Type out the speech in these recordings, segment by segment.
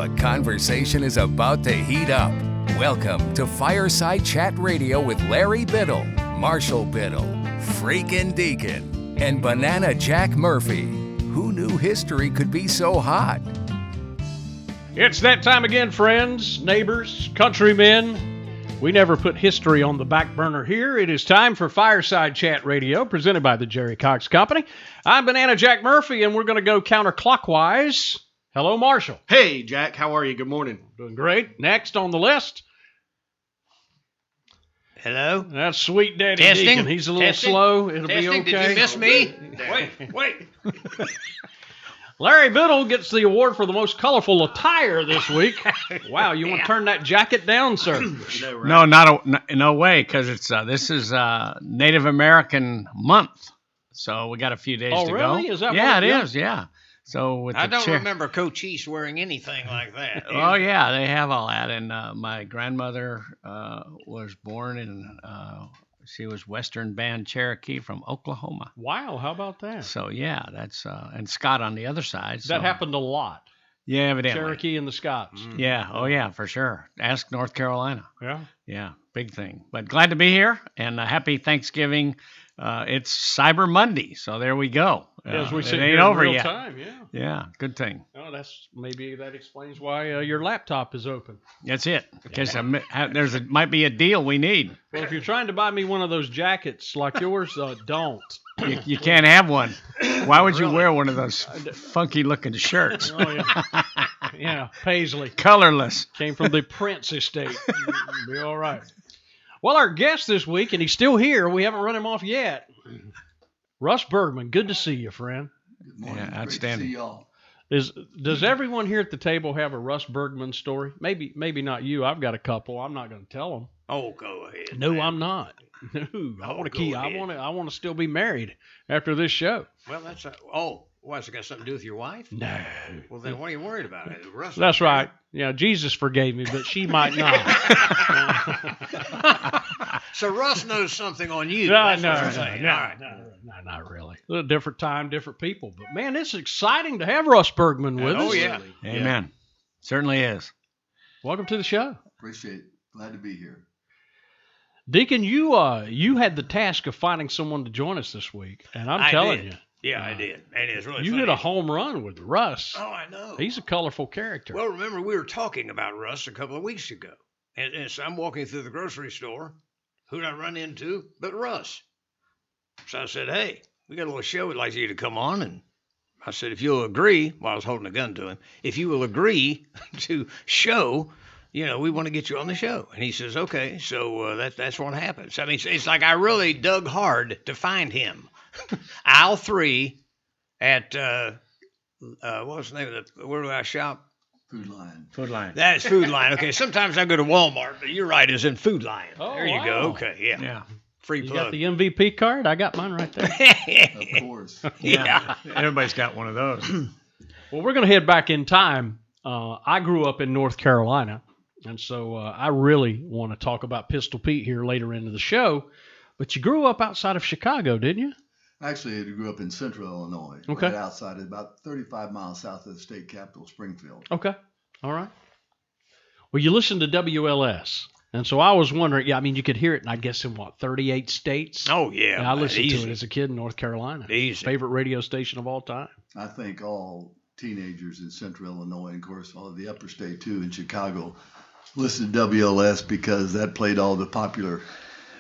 The conversation is about to heat up. Welcome to Fireside Chat Radio with Larry Biddle, Marshall Biddle, Freakin' Deacon, and Banana Jack Murphy. Who knew history could be so hot? It's that time again, friends, neighbors, countrymen. We never put history on the back burner here. It is time for Fireside Chat Radio, presented by the Jerry Cox Company. I'm Banana Jack Murphy, and we're going to go counterclockwise. Hello, Marshall. Hey, Jack. How are you? Good morning. Doing great. Next on the list. Hello? That's Sweet Daddy Testing. Deacon. He's a little slow. It'll Testing. be okay. Did you miss me? Wait. Larry Biddle gets the award for the most colorful attire this week. Wow, you want to turn that jacket down, sir? No, no way, because this is Native American month, so we got a few days to go. Oh, really? Is that yeah, what it is. Yeah. So with I the don't remember Coach East wearing anything like that. Oh yeah, they have all that. And my grandmother was born in. She was Western Band Cherokee from Oklahoma. Wow, how about that? So yeah, that's and Scott on the other side. That happened a lot. Yeah, evidently. Cherokee and the Scots. Yeah. Oh yeah, for sure. Ask North Carolina. Yeah. Yeah, big thing. But glad to be here, and happy Thanksgiving. It's Cyber Monday, so there we go. As we sit it ain't here over in real yet. time, yeah. Yeah, good thing. Oh, maybe that explains why your laptop is open. That's it. Because might be a deal we need. Well, if you're trying to buy me one of those jackets like yours, don't. You can't have one. Why would you wear one of those funky-looking shirts? Oh, yeah. Yeah, Paisley. Colorless. Came from the Prince estate. Be all right. Well, our guest this week, and he's still here. We haven't run him off yet. Russ Bergman. Good to see you, friend. Good morning. Yeah, outstanding. Great to see y'all. Does everyone here at the table have a Russ Bergman story? Maybe not you. I've got a couple. I'm not going to tell them. Oh, go ahead. No, man. I'm not. No, I want to keep. ahead. I want to still be married after this show. Well, that's what's it got something to do with your wife? No. Well, then what are you worried about? Russ, That's right. Yeah, Jesus forgave me, but she might not. So Russ knows something on you. No, That's what you're saying. All right. No, not really. A little different time, different people. But man, it's exciting to have Russ Bergman with us. Oh, yeah. Amen. Certainly is. Welcome to the show. Appreciate it. Glad to be here. Deacon, you had the task of finding someone to join us this week, and I'm telling you. Yeah, I did. And it's really You funny. hit a home run with Russ. Oh, I know. He's a colorful character. Well, remember, we were talking about Russ a couple of weeks ago. And so I'm walking through the grocery store. Who did I run into but Russ? So I said, hey, we got a little show we'd like you to come on. And I said, if you'll agree, while I was holding a gun to him, if you will agree to show, we want to get you on the show. And he says, okay. So that's what happens. I mean, it's like I really dug hard to find him. Aisle 3 at, what was the name of where do I shop? Food Lion. Food Lion. That's Food Lion. Okay, sometimes I go to Walmart, but you're right, it's in Food Lion. Oh, there you wow. go. Okay, yeah. Yeah. Free You plug. got the MVP card? I got mine right there. Of course. Yeah. Everybody's got one of those. Well, we're going to head back in time. I grew up in North Carolina, and so I really want to talk about Pistol Pete here later into the show. But you grew up outside of Chicago, didn't you? Actually, I grew up in central Illinois, Okay. right outside, about 35 miles south of the state capital, Springfield. Okay. All right. Well, you listen to WLS. And so I was wondering, you could hear it, and I guess in 38 states? Oh, yeah. And I listened easy. to it as a kid in North Carolina. Easy. Favorite radio station of all time. I think all teenagers in central Illinois, and of course, all of the upper state, too, in Chicago, listened to WLS because that played all the popular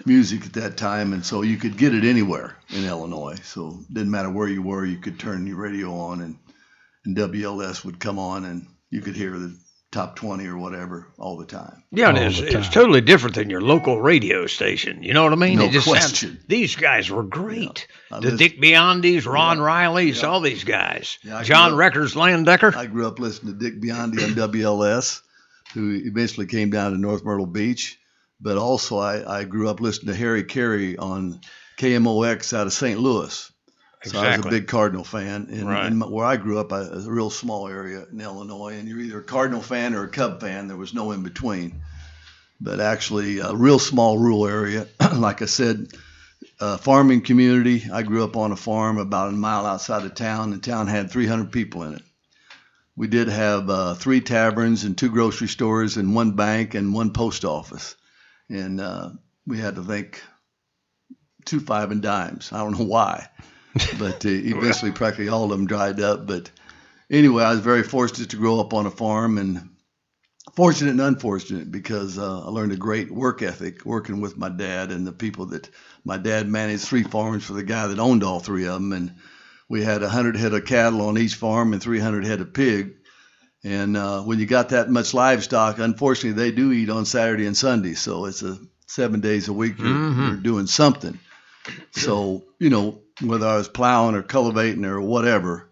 music at that time, and so you could get it anywhere in Illinois. So it didn't matter where you were, you could turn your radio on, and WLS would come on, and you could hear the top 20 or whatever all the time. Yeah, and it's totally different than your local radio station. You know what I mean? No It just question. These guys were great. Yeah. The Dick Biondis, Ron Rileys, all these guys. Yeah, I John grew up- Reckers, Landecker. I grew up listening to Dick Biondi on WLS, who eventually came down to North Myrtle Beach. But also I grew up listening to Harry Carey on KMOX out of St. Louis. So I was a big Cardinal fan. And where I grew up, it was a real small area in Illinois, and you're either a Cardinal fan or a Cub fan. There was no in between. But actually, a real small rural area. Like I said, farming community. I grew up on a farm about a mile outside of town. The town had 300 people in it. we did have 3 taverns and 2 grocery stores and 1 bank and 1 post office. And we had to think 2 5 and dimes. I don't know why, but eventually practically all of them dried up. But anyway, I was very fortunate to grow up on a farm, and fortunate and unfortunate because I learned a great work ethic working with my dad and the people that my dad managed 3 farms for the guy that owned all 3 of them. And we had 100 head of cattle on each farm and 300 head of pig. And when you got that much livestock, unfortunately, they do eat on Saturday and Sunday. So it's 7 days a week you're doing something. So, whether I was plowing or cultivating or whatever.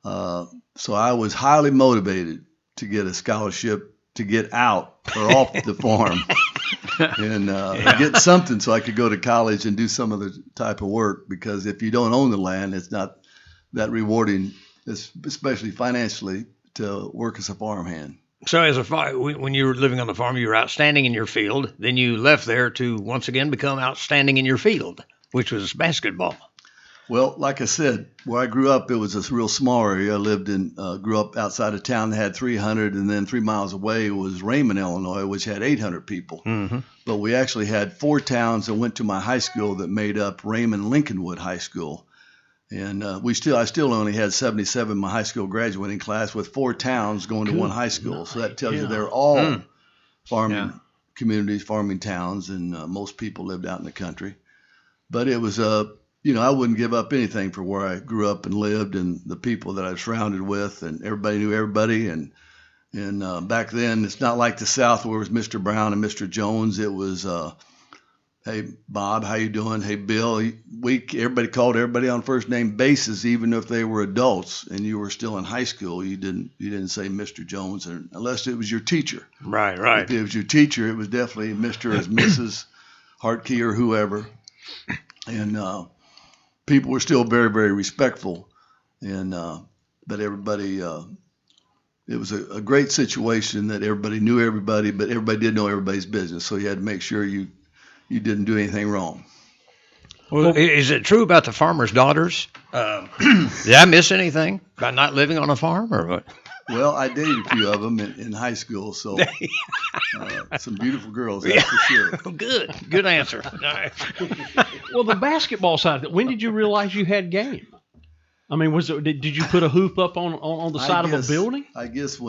So I was highly motivated to get a scholarship to get out or off the farm and get something so I could go to college and do some other type of work, because if you don't own the land, it's not that rewarding, especially financially, to work as a farmhand. So when you were living on the farm, you were outstanding in your field. Then you left there to once again become outstanding in your field, which was basketball. Well, like I said, where I grew up, it was a real small area. I grew up outside of town that had 300, and then 3 miles away was Raymond, Illinois, which had 800 people. Mm-hmm. But we actually had 4 towns that went to my high school that made up Raymond Lincolnwood High School. And I still only had 77 in my high school graduating class, with 4 towns going to one high school. So that tells you they're all farming communities, farming towns, and most people lived out in the country. But it was I wouldn't give up anything for where I grew up and lived, and the people that I was surrounded with, and everybody knew everybody. And back then, it's not like the South where it was Mr. Brown and Mr. Jones. It was, hey, Bob, how you doing? Hey, Bill. Everybody called everybody on first name basis, even if they were adults and you were still in high school. You didn't say Mr. Jones unless it was your teacher. Right. If it was your teacher, it was definitely Mr. or Mrs. Hartkey or whoever. And people were still very, very respectful. And but everybody, it was a great situation that everybody knew everybody, but everybody did know everybody's business. So you had to make sure you didn't do anything wrong. Well, is it true about the farmers' daughters? Did I miss anything by not living on a farm, or what? Well, I dated a few of them in high school, so some beautiful girls, that's for sure. Good answer. Well, the basketball side, when did you realize you had game? I mean, did you put a hoop up on the side of a building? I guess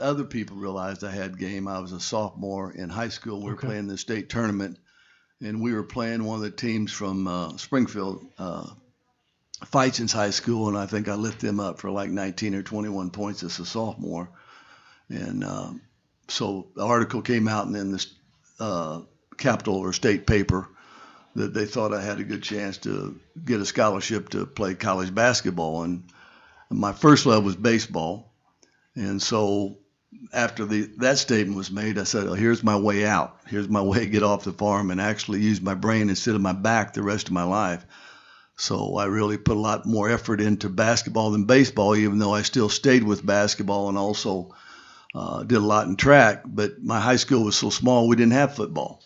other people realized I had game. I was a sophomore in high school. We were playing the state tournament, and we were playing one of the teams from Springfield, Feichens High School, and I think I lifted them up for like 19 or 21 points as a sophomore. And so the article came out in this capital or state paper that they thought I had a good chance to get a scholarship to play college basketball. And my first love was baseball. And so after that statement was made, I said, here's my way out. Here's my way to get off the farm and actually use my brain instead of my back the rest of my life. So I really put a lot more effort into basketball than baseball, even though I still stayed with basketball and also did a lot in track. But my high school was so small, we didn't have football.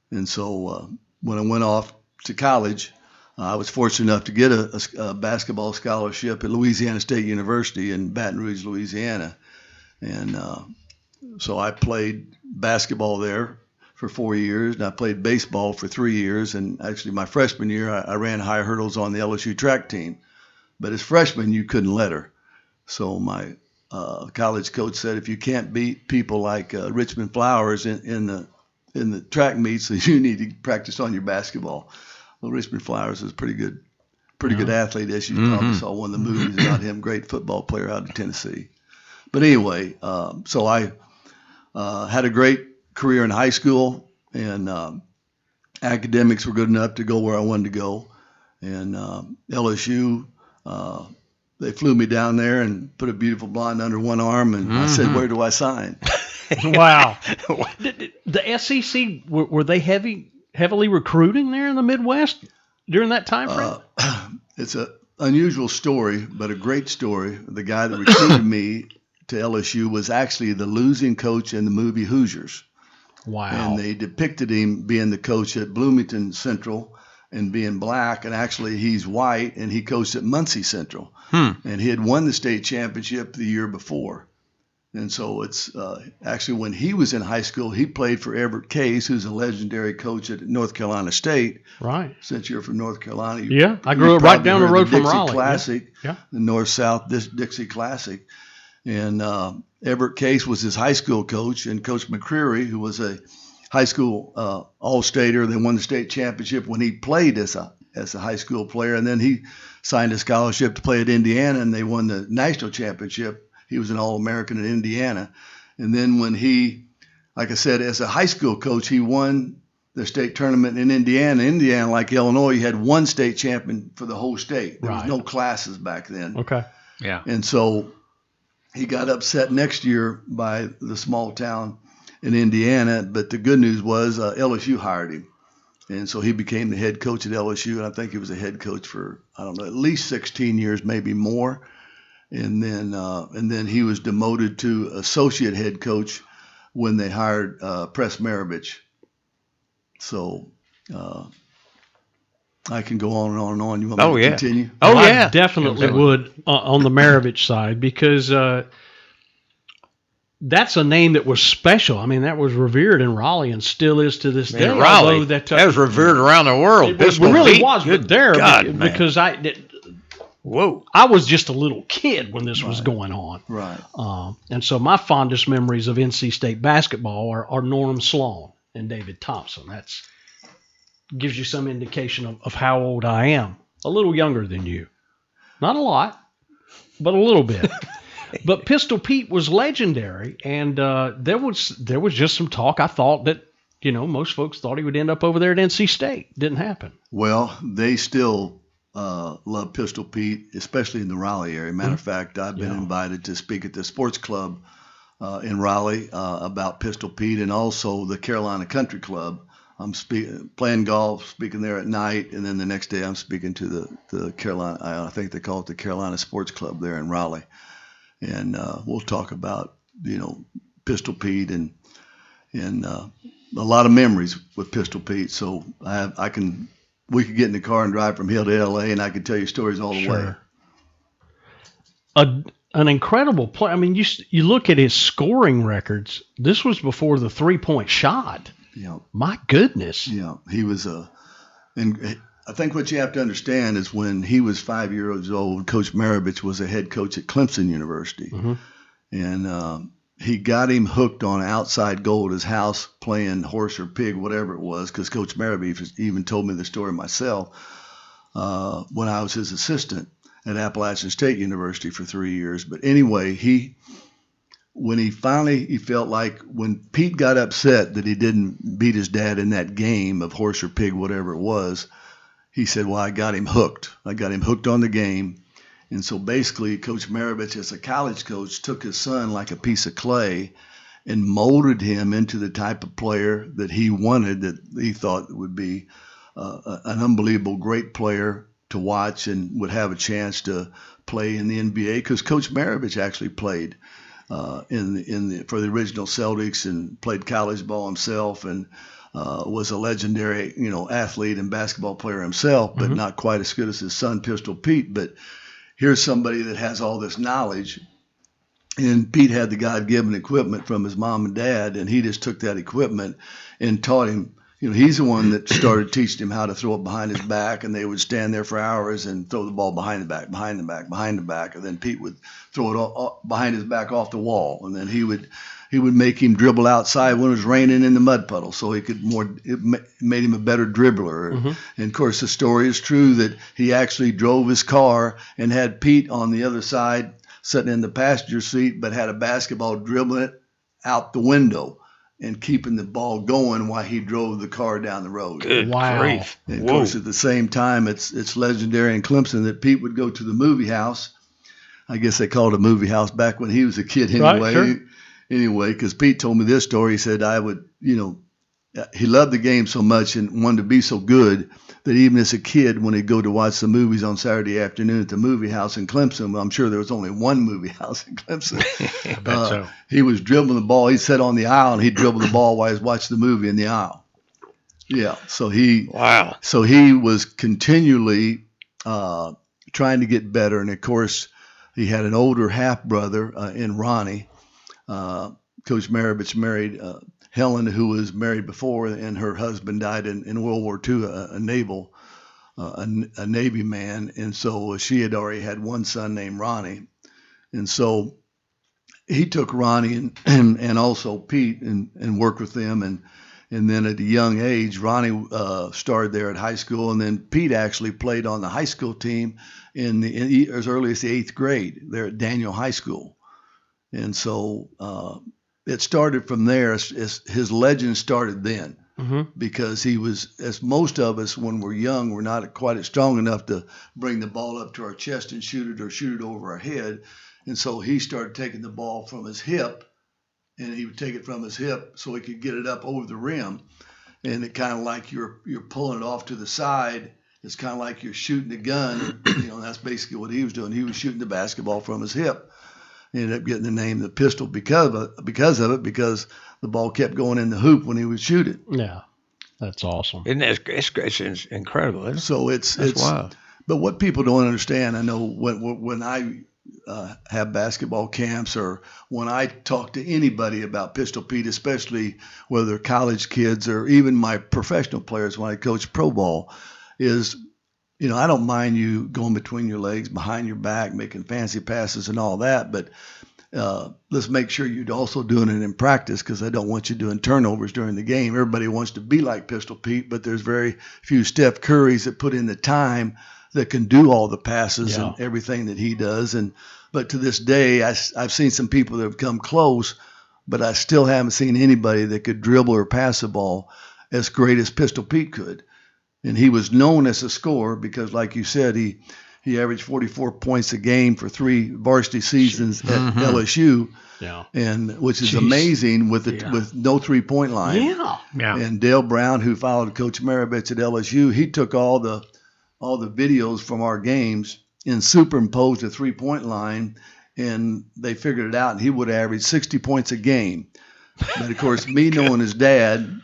And so when I went off to college, I was fortunate enough to get a basketball scholarship at Louisiana State University in Baton Rouge, Louisiana. And so I played basketball there for 4 years, and I played baseball for 3 years. And actually, my freshman year, I ran high hurdles on the LSU track team. But as freshman, you couldn't let her. So my college coach said, if you can't beat people like Richmond Flowers in the track meets, you need to practice on your basketball. Well, Richmond Flowers is a pretty good athlete, as you probably saw one of the movies about him, great football player out of Tennessee. But anyway, so I had a great career in high school, and academics were good enough to go where I wanted to go. And LSU, they flew me down there and put a beautiful blonde under one arm, and I said, where do I sign? Wow. The SEC, were they heavily recruiting there in the Midwest during that time frame? It's an unusual story, but a great story. The guy that recruited me to LSU was actually the losing coach in the movie Hoosiers. Wow. And they depicted him being the coach at Bloomington Central, and being black, and actually he's white, and he coached at Muncie Central, and he had won the state championship the year before. And so it's actually when he was in high school, he played for Everett Case, who's a legendary coach at North Carolina State. Right. Since you're from North Carolina. I grew up right down the road from Dixie Raleigh. Classic, yeah. The North-South Dixie Classic. And Everett Case was his high school coach, and Coach McCreary, who was a high school all-stater, they won the state championship when he played as a high school player. And then he signed a scholarship to play at Indiana, and they won the national championship. He was an All-American in Indiana. And then when he, like I said, as a high school coach, he won the state tournament in Indiana. Indiana, like Illinois, you had one state champion for the whole state. There was no classes back then. Okay. Yeah. And so he got upset next year by the small town in Indiana. But the good news was LSU hired him. And so he became the head coach at LSU. And I think he was a head coach for, I don't know, at least 16 years, maybe more. And then he was demoted to associate head coach when they hired Russ Maravich. So I can go on and on and on. You want me to continue? Oh, yeah. I definitely would on the Maravich side, because that's a name that was special. I mean, that was revered in Raleigh and still is to this day. Raleigh, that was revered around the world. It really was, but there, God, because I was just a little kid when this was going on. Right. And so my fondest memories of NC State basketball are Norm Sloan and David Thompson. That's gives you some indication of how old I am. A little younger than you. Not a lot, but a little bit. But Pistol Pete was legendary, and there was just some talk. I thought that, most folks thought he would end up over there at NC State. Didn't happen. Well, they still love Pistol Pete, especially in the Raleigh area. Matter of fact, I've been invited to speak at the sports club in Raleigh about Pistol Pete, and also the Carolina Country Club. I'm playing golf, speaking there at night, and then the next day I'm speaking to the Carolina, I think they call it the Carolina Sports Club there in Raleigh. And we'll talk about, Pistol Pete and a lot of memories with Pistol Pete. So we could get in the car and drive from here to L.A., and I could tell you stories all the way. An incredible play. I mean, you look at his scoring records. This was before the three-point shot. Yeah. My goodness. Yeah, he was and I think what you have to understand is when he was 5 years old, Coach Maravich was a head coach at Clemson University. Mm-hmm. And he got him hooked on outside goal at his house playing horse or pig, whatever it was, because Coach Maravich even told me the story myself when I was his assistant at Appalachian State University for 3 years. But anyway, he felt like when Pete got upset that he didn't beat his dad in that game of horse or pig, whatever it was, he said, well, I got him hooked. I got him hooked on the game. And so basically, Coach Maravich, as a college coach, took his son like a piece of clay and molded him into the type of player that he wanted, that he thought would be an unbelievable, great player to watch and would have a chance to play in the NBA, because Coach Maravich actually played for the original Celtics and played college ball himself, and was a legendary, athlete and basketball player himself, but not quite as good as his son, Pistol Pete. But here's somebody that has all this knowledge, and Pete had the God-given equipment from his mom and dad, and he just took that equipment and taught him. He's the one that started teaching him how to throw it behind his back, and they would stand there for hours and throw the ball behind the back, and then Pete would throw it all behind his back off the wall, and then he would make him dribble outside when it was raining in the mud puddle, so it made him a better dribbler. Mm-hmm. And of course, the story is true that he actually drove his car and had Pete on the other side sitting in the passenger seat, but had a basketball dribbling it out the window and keeping the ball going while he drove the car down the road. Good grief. And of course, at the same time, it's legendary in Clemson that Pete would go to the movie house. I guess they called it a movie house back when he was a kid anyway. Right, sure. Anyway, because Pete told me this story. He said I would, he loved the game so much and wanted to be so good that even as a kid, when he'd go to watch the movies on Saturday afternoon at the movie house in Clemson, well, I'm sure there was only one movie house in Clemson. I bet so. He was dribbling the ball. He'd sit on the aisle and he'd dribble the ball while he was watching the movie in the aisle. Yeah. So he was continually trying to get better. And of course, he had an older half brother in Ronnie. Coach Maravich married Helen, who was married before, and her husband died in World War II, a Navy man. And so she had already had one son named Ronnie. And so he took Ronnie and also Pete and worked with them. And then at a young age, Ronnie started there at high school. And then Pete actually played on the high school team in as early as the 8th grade there at Daniel High School. And so it started from there. His legend started then, because he was, as most of us when we're young, we're not quite as strong enough to bring the ball up to our chest and shoot it or shoot it over our head. And so he started taking the ball from his hip, and he would take it from his hip so he could get it up over the rim. And it kind of like you're pulling it off to the side. It's kind of like you're shooting a gun. That's basically what he was doing. He was shooting the basketball from his hip. He ended up getting the name the Pistol because the ball kept going in the hoop when he would shoot it. Yeah, that's awesome. Isn't that it's incredible? Isn't it? So it's wild. But what people don't understand, I know when I have basketball camps or when I talk to anybody about Pistol Pete, especially whether they're college kids or even my professional players when I coach pro ball, is I don't mind you going between your legs, behind your back, making fancy passes and all that, but let's make sure you're also doing it in practice, because I don't want you doing turnovers during the game. Everybody wants to be like Pistol Pete, but there's very few Steph Currys that put in the time that can do all the passes and everything that he does. But to this day, I've seen some people that have come close, but I still haven't seen anybody that could dribble or pass the ball as great as Pistol Pete could. And he was known as a scorer because, like you said, he averaged 44 points a game for 3 varsity seasons at LSU, and which is amazing with no 3-point line. Yeah. And Dale Brown, who followed Coach Maravich at LSU, he took all the videos from our games and superimposed a 3-point line, and they figured it out, and he would average 60 points a game. But of course, me knowing his dad,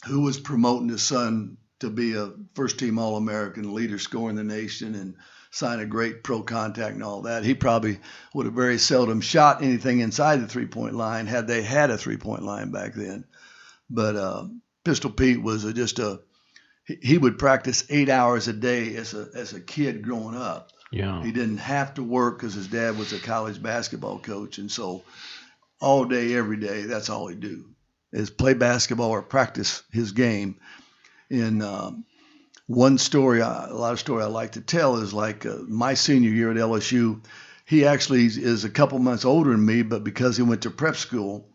who was promoting his son to be a first-team All-American, leader scorer in the nation, and sign a great pro contact and all that, he probably would have very seldom shot anything inside the 3-point line had they had a 3-point line back then. But Pistol Pete was he would practice 8 hours a day as a kid growing up. Yeah. He didn't have to work because his dad was a college basketball coach, and so all day, every day, that's all he'd do is play basketball or practice his game. And one story, a lot of story I like to tell is like my senior year at LSU. He actually is a couple months older than me, but because he went to prep school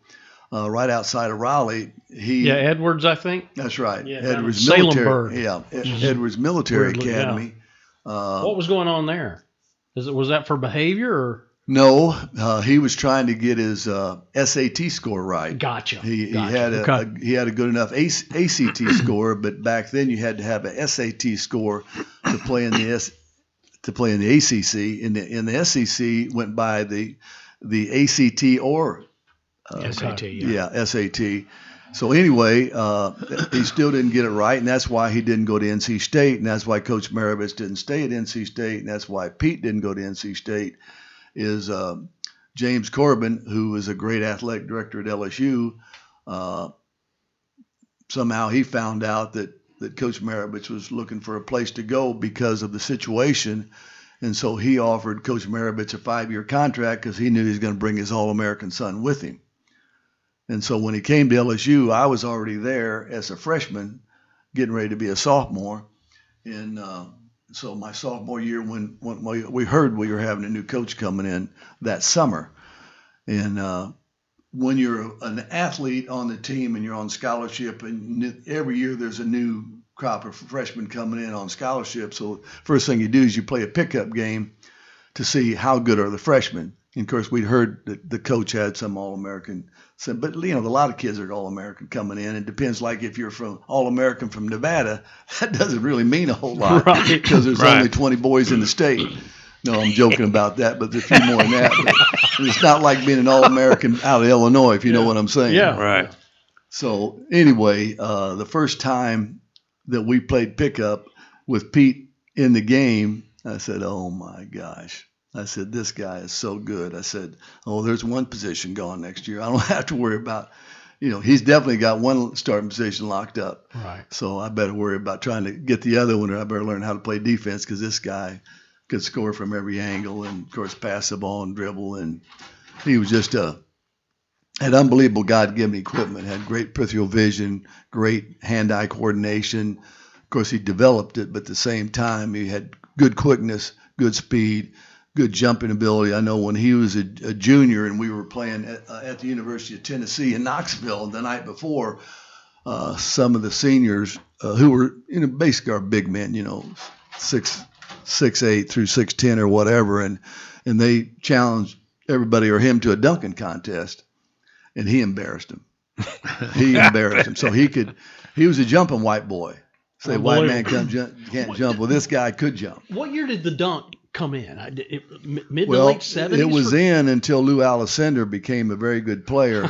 right outside of Raleigh, Edwards, I think. That's right. Yeah, Edwards Salem Military. Bird. Yeah, Edwards Military Weirdly, Academy. What was going on there? Was that for behavior or? No, he was trying to get his SAT score right. Gotcha. He had a good enough ACT score, but back then you had to have a SAT score to play in the ACC. In the SEC went by the ACT or SAT. SAT. So anyway, he still didn't get it right, and that's why he didn't go to NC State, and that's why Coach Maravich didn't stay at NC State, and that's why Pete didn't go to NC State. Is James Corbin, who was a great athletic director at LSU. Somehow he found out that Coach Maravich was looking for a place to go because of the situation. And so he offered Coach Maravich a 5-year contract because he knew he was going to bring his All-American son with him. And so when he came to LSU, I was already there as a freshman, getting ready to be a sophomore. And so my sophomore year, when we heard we were having a new coach coming in that summer, and when you're an athlete on the team and you're on scholarship, and every year there's a new crop of freshmen coming in on scholarship, so first thing you do is you play a pickup game to see how good are the freshmen. And of course, we'd heard that the coach had some All-American. But, a lot of kids are All-American coming in. It depends, like if you're from All-American from Nevada, that doesn't really mean a whole lot because there's only 20 boys in the state. No, I'm joking about that, but there's a few more than that. But it's not like being an All-American out of Illinois, if you know what I'm saying. Yeah. Right. So anyway, the first time that we played pickup with Pete in the game, I said, oh my gosh. I said, this guy is so good. I said, oh, there's one position gone next year. I don't have to worry about, he's definitely got one starting position locked up. Right. So I better worry about trying to get the other one, or I better learn how to play defense, because this guy could score from every angle and, of course, pass the ball and dribble. And he was just had unbelievable God-given equipment, had great peripheral vision, great hand-eye coordination. Of course, he developed it, but at the same time, he had good quickness, good speed, good jumping ability. I know when he was a junior and we were playing at the University of Tennessee in Knoxville the night before, some of the seniors who were basically our big men, 6'8" through 6'10" or whatever, and they challenged everybody or him to a dunking contest, and he embarrassed him. So he was a jumping white boy. Say white man can't jump. Well, this guy could jump. What year did the dunk come in? Mid to late 70s? It was in until Lou Alcindor became a very good player.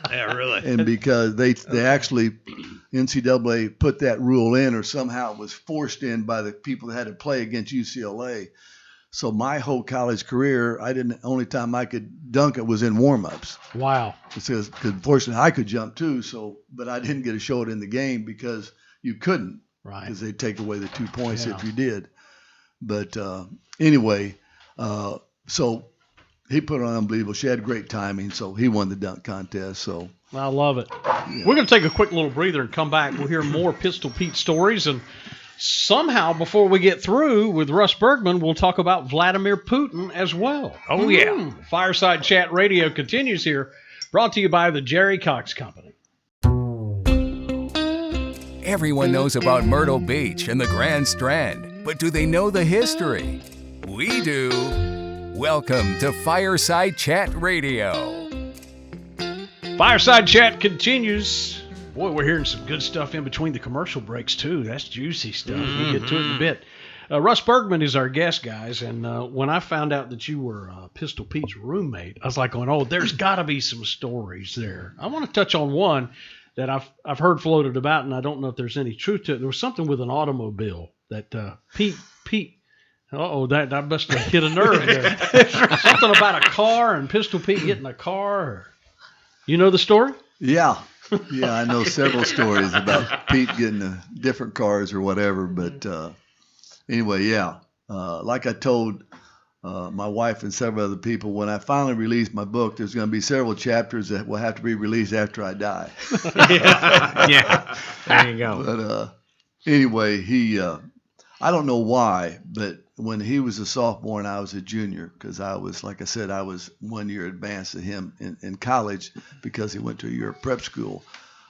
Yeah, really. And because they actually, NCAA put that rule in, or somehow it was forced in by the people that had to play against UCLA. So my whole college career, only time I could dunk it was in warm-ups. Wow. Because fortunately I could jump too, but I didn't get to show it in the game because you couldn't. Right. Because they'd take away the 2 points if you did. But anyway, so he put on unbelievable. She had great timing, so he won the dunk contest. So I love it. Yeah. We're going to take a quick little breather and come back. We'll hear more Pistol Pete stories. And somehow, before we get through with Russ Bergman, we'll talk about Vladimir Putin as well. Oh, yeah. Fireside Chat Radio continues here, brought to you by the Jerry Cox Company. Everyone knows about Myrtle Beach and the Grand Strand, but do they know the history? We do. Welcome to Fireside Chat Radio. Fireside Chat continues. Boy, we're hearing some good stuff in between the commercial breaks, too. That's juicy stuff. We'll get to it in a bit. Russ Bergman is our guest, guys, and when I found out that you were Pistol Pete's roommate, I was like going, oh, there's got to be some stories there. I want to touch on one that I've heard floated about, and I don't know if there's any truth to it. There was something with an automobile that Pete, that must have hit a nerve there. Something about a car and Pistol Pete getting a car. You know the story? Yeah, I know several stories about Pete getting different cars or whatever. But anyway, yeah, like I told my wife and several other people, when I finally release my book, there's going to be several chapters that will have to be released after I die. Yeah, there you go. But anyway, I don't know why, but when he was a sophomore and I was a junior, because I was, like I said, I was 1 year advanced to him in college because he went to a year prep school.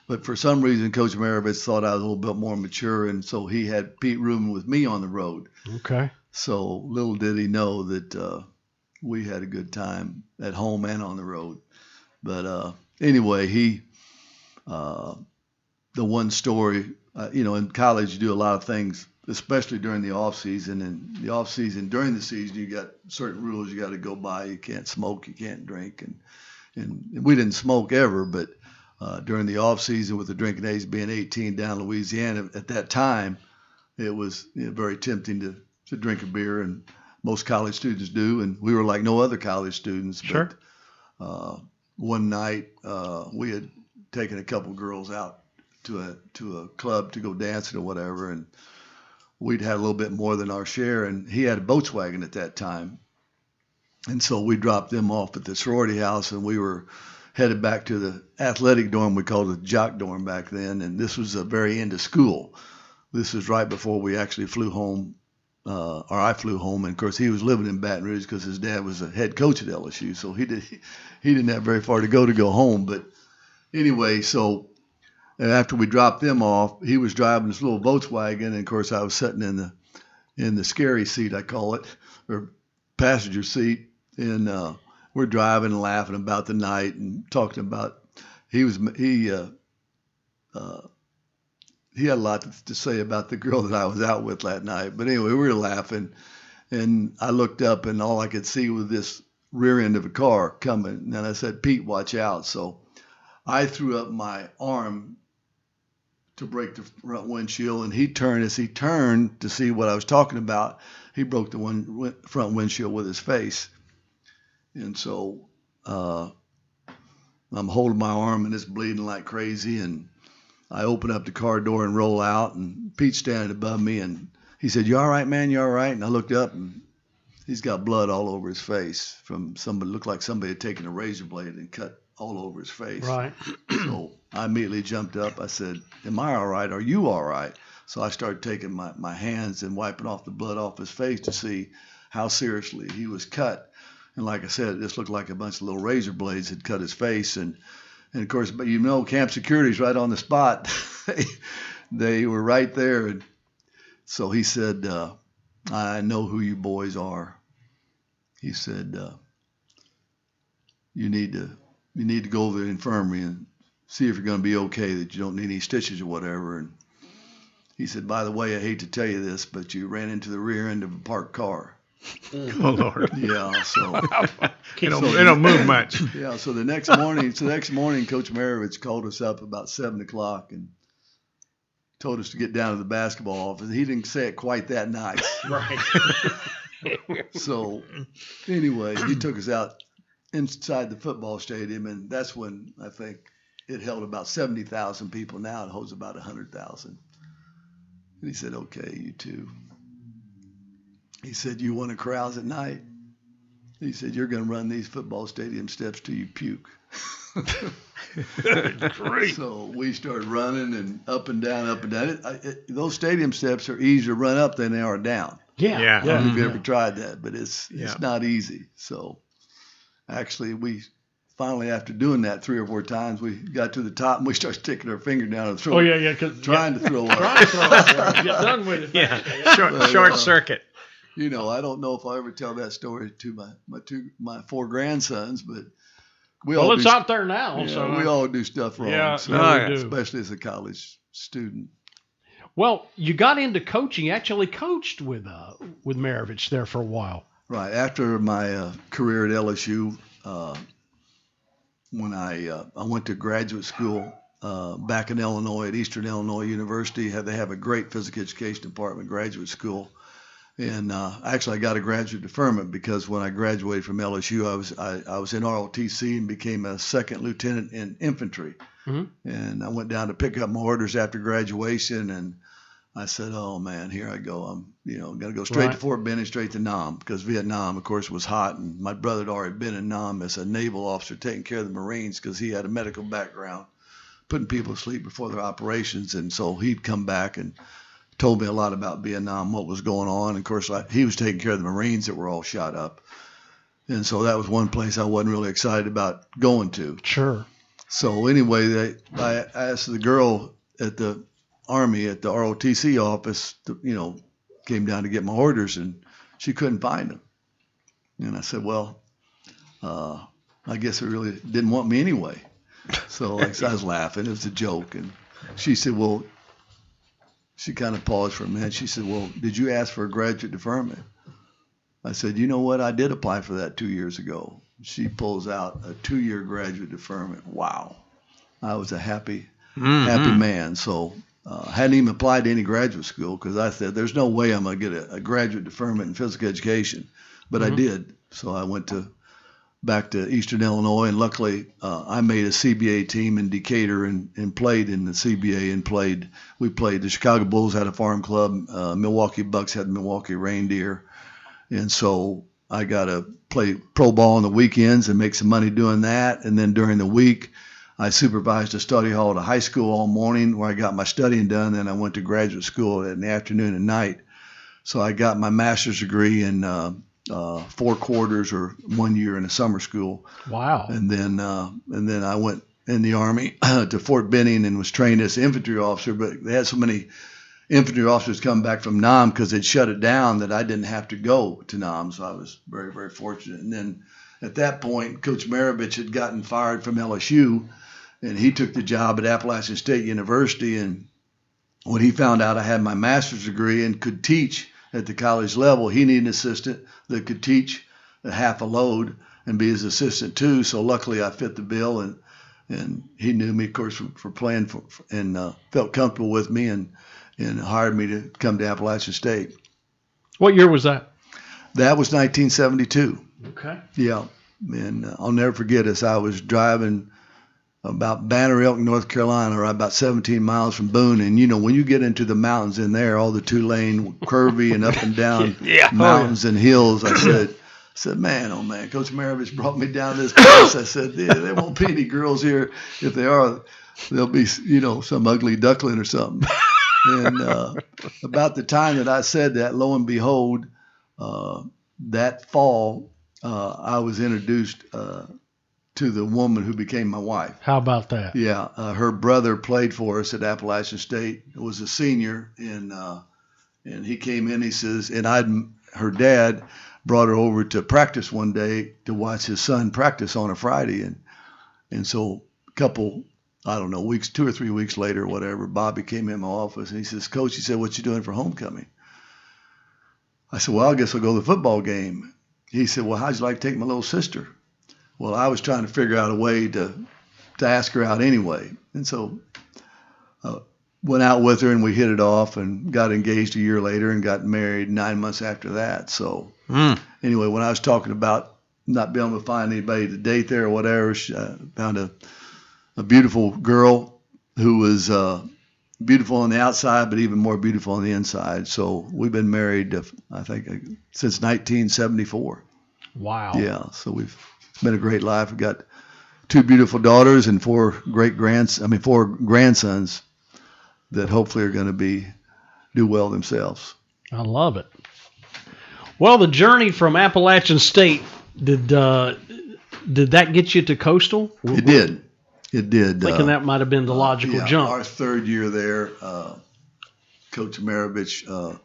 But for some reason, Coach Maravich thought I was a little bit more mature, and so he had Pete rooming with me on the road. Okay. So little did he know that we had a good time at home and on the road. But anyway, the one story, in college you do a lot of things, especially during the off season. And the off season, during the season, you got certain rules you got to go by. You can't smoke, you can't drink, and we didn't smoke ever. But during the off season, with the drinking age being 18 down in Louisiana at that time, it was very tempting to drink a beer, and most college students do, and we were like no other college students. Sure. But one night we had taken a couple girls out to a club to go dancing or whatever, and we'd had a little bit more than our share, and he had a Volkswagen at that time, and so we dropped them off at the sorority house, and we were headed back to the athletic dorm. We called it the jock dorm back then, and this was the very end of school. This was right before we actually flew home. Or I flew home, and of course he was living in Baton Rouge because his dad was a head coach at LSU, so he didn't have very far to go home. But anyway, so after we dropped them off, he was driving this little Volkswagen, and of course I was sitting in the scary seat, I call it, or passenger seat, and we're driving and laughing about the night and talking about he had a lot to say about the girl that I was out with that night. But anyway, we were laughing, and I looked up, and all I could see was this rear end of a car coming. And I said, Pete, watch out. So I threw up my arm to break the front windshield, and he turned. As he turned to see what I was talking about, he broke the front windshield with his face. And so I'm holding my arm, and it's bleeding like crazy. And I open up the car door and roll out, and Pete's standing above me, and he said, "You all right, man? You all right?" And I looked up, and he's got blood all over his face from somebody. Looked like somebody had taken a razor blade and cut all over his face. Right. So I immediately jumped up. I said, "Am I all right? Are you all right?" So I started taking my hands and wiping off the blood off his face to see how seriously he was cut. And like I said, this looked like a bunch of little razor blades had cut his face. And of course, but camp security's right on the spot. They were right there. And so he said, "I know who you boys are." He said, you need to go over to the infirmary and see if you're going to be okay, that you don't need any stitches or whatever." And he said, "By the way, I hate to tell you this, but you ran into the rear end of a parked car." Oh, Lord. Yeah, so It don't move much. yeah, so the next morning, Coach Maravich called us up about 7:00 and told us to get down to the basketball office. He didn't say it quite that nice. Right. So anyway, he took us out inside the football stadium, and that's when I think it held about 70,000 people. Now it holds about 100,000. And he said, "Okay, you two." He said, "You want to carouse at night?" He said, "You're going to run these football stadium steps till you puke." Great. So we started running and up and down. Those stadium steps are easier to run up than they are down. Yeah. I don't know if you ever tried that, but it's not easy. So actually, we finally, after doing that 3 or 4 times, we got to the top and we started sticking our finger down and throwing. Oh, yeah. Trying to throw up. Trying to throw up. Get done with it. Yeah, short circuit. I don't know if I'll ever tell that story to my 4 grandsons, but it's out there now. Yeah, so we all do stuff wrong. Yeah, so, we do. Especially as a college student. Well, you got into coaching. You actually coached with Maravich there for a while. Right. After my career at LSU, when I went to graduate school back in Illinois at Eastern Illinois University, they have a great physical education department, graduate school. And actually, I got a graduate deferment because when I graduated from LSU, I was in ROTC and became a second lieutenant in infantry. Mm-hmm. And I went down to pick up my orders after graduation, and I said, "Oh man, here I go. I'm going to go straight to Fort Benning, straight to Nam, because Vietnam, of course, was hot, and my brother had already been in Nam as a naval officer taking care of the Marines because he had a medical background, putting people to sleep before their operations, and so he'd come back and told me a lot about Vietnam, what was going on. And of course, he was taking care of the Marines that were all shot up. And so that was one place I wasn't really excited about going to. Sure. So anyway, I asked the girl at the Army at the ROTC office, came down to get my orders, and she couldn't find them. And I said, "Well, I guess they really didn't want me anyway." So I was laughing. It was a joke. And she said, "Well," she kind of paused for a minute. She said, "Well, did you ask for a graduate deferment?" I said, "You know what? I did apply for that 2 years ago." She pulls out a 2-year graduate deferment. Wow. I was a happy man. So I hadn't even applied to any graduate school because I said, there's no way I'm going to get a graduate deferment in physical education. But I did. So I went back to Eastern Illinois, and luckily I made a CBA team in Decatur and played in the CBA and we played. The Chicago Bulls had a farm club. Milwaukee Bucks had the Milwaukee Reindeer. And so I got to play pro ball on the weekends and make some money doing that. And then during the week, I supervised a study hall at a high school all morning where I got my studying done. Then I went to graduate school in the afternoon and night. So I got my master's degree in 4 quarters or 1 year in a summer school. Wow. And then I went in the Army to Fort Benning and was trained as an infantry officer, but they had so many infantry officers come back from Nam because they'd shut it down that I didn't have to go to Nam. So I was very, very fortunate. And then at that point, Coach Maravich had gotten fired from LSU, and he took the job at Appalachian State University. And when he found out I had my master's degree and could teach at the college level, he needed an assistant that could teach a half a load and be his assistant too. So luckily I fit the bill, and And he knew me, of course, for playing and felt comfortable with me and hired me to come to Appalachian State. What year was that? That was 1972. Okay. Yeah. And I'll never forget as I was driving about Banner Elk, North Carolina, or about 17 miles from Boone. And, you know, when you get into the mountains in there, all the two-lane curvy and up and down mountains and hills, I said, man, oh, man, Coach Maravich brought me down this place. I said, there won't be any girls here. If they are, there'll be, you know, some ugly duckling or something. And about the time that I said that, lo and behold, that fall, I was introduced to the woman who became my wife. How about that? Yeah, her brother played for us at Appalachian State. Was a senior, and he came in. He says, and her dad brought her over to practice one day to watch his son practice on a Friday, and so a couple, I don't know, weeks, 2 or 3 weeks later, or whatever, Bobby came in my office and he says, Coach, he said, what you doing for homecoming? I said, well, I guess I'll go to the football game. He said, well, how'd you like to take my little sister? Well, I was trying to figure out a way to ask her out anyway. And so went out with her and we hit it off and got engaged a year later and got married 9 months after that. So anyway, when I was talking about not being able to find anybody to date there or whatever, I found a beautiful girl who was beautiful on the outside, but even more beautiful on the inside. So we've been married, I think, since 1974. Wow. Yeah, so it's been a great life. We've got 2 beautiful daughters and 4 grandsons that hopefully are going to do well themselves. I love it. Well, the journey from Appalachian State, did that get you to Coastal? It did. It did. Thinking that might have been the logical jump. Our 3rd year there, Coach Maravich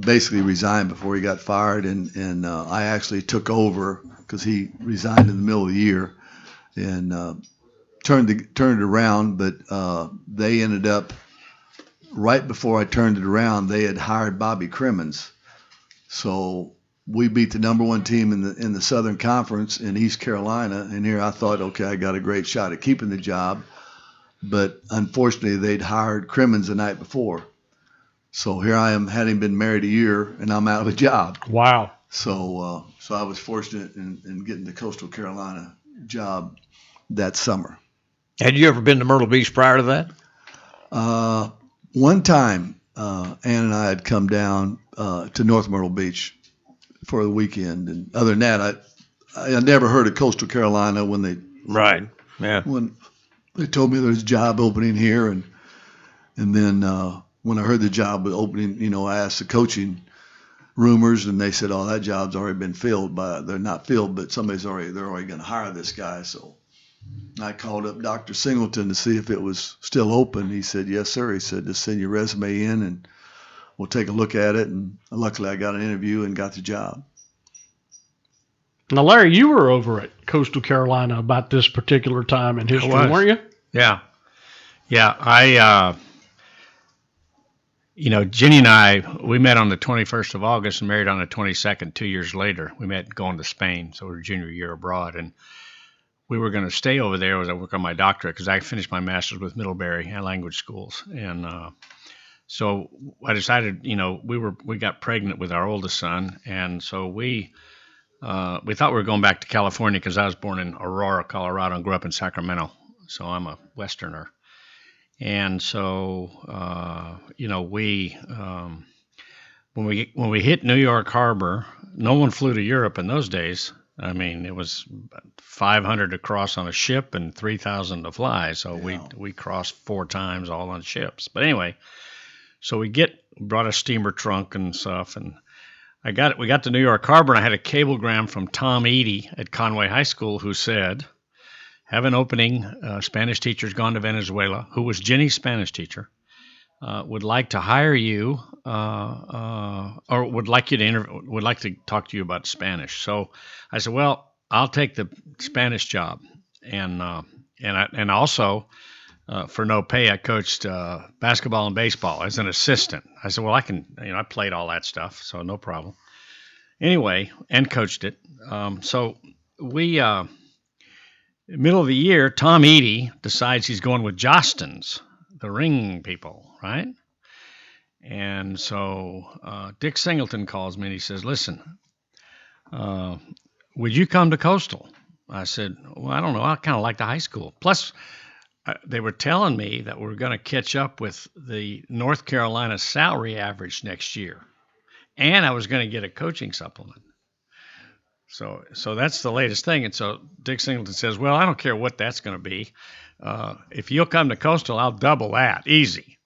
basically resigned before he got fired, and I actually took over because he resigned in the middle of the year and turned it around. But they ended up, right before I turned it around, they had hired Bobby Crimmins. So we beat the number 1 team in the Southern Conference in East Carolina, and here I thought, okay, I got a great shot at keeping the job. But unfortunately, they'd hired Crimmins the night before. So here I am, having been married a year, and I'm out of a job. Wow. So I was fortunate in getting the Coastal Carolina job that summer. Had you ever been to Myrtle Beach prior to that? One time, Ann and I had come down to North Myrtle Beach for the weekend, and other than that, I never heard of Coastal Carolina when they when they told me there was a job opening here, and then when I heard the job was opening, you know, I asked the coaching rumors, and they said, "Oh, that job's already been filled." They're not filled, but they're already going to hire this guy. So I called up Dr. Singleton to see if it was still open. He said, "Yes, sir." He said, "Just send your resume in, and we'll take a look at it." And luckily, I got an interview and got the job. Now, Larry, you were over at Coastal Carolina about this particular time in history, weren't you? Yeah. Jenny and I, we met on the 21st of August and married on the 22nd, 2 years later. We met going to Spain, so our junior year abroad. And we were going to stay over there as I work on my doctorate because I finished my master's with Middlebury and language schools. And so I decided, we got pregnant with our oldest son. And so we thought we were going back to California because I was born in Aurora, Colorado, and grew up in Sacramento. So I'm a Westerner. And so, when we hit New York Harbor, no one flew to Europe in those days. I mean, it was 500 to cross on a ship and 3,000 to fly. So we crossed 4 times all on ships. But anyway, so we brought a steamer trunk and stuff, and we got to New York Harbor, and I had a cablegram from Tom Eady at Conway High School who said, "Have an opening. Spanish teacher's gone to Venezuela," who was Jenny's Spanish teacher, would like to hire you, or would like to talk to you about Spanish. So I said, "Well, I'll take the Spanish job," and also for no pay, I coached basketball and baseball as an assistant. I said, "Well, I can, I played all that stuff, so no problem." Anyway, and coached it. So we. Middle of the year, Tom Eady decides he's going with Jostens, the ring people, right? And so Dick Singleton calls me and he says, listen, would you come to Coastal? I said, well, I don't know. I kind of like the high school. Plus, they were telling me that we're going to catch up with the North Carolina salary average next year. And I was going to get a coaching supplement. So that's the latest thing. And so Dick Singleton says, well, I don't care what that's going to be. If you'll come to Coastal, I'll double that. Easy.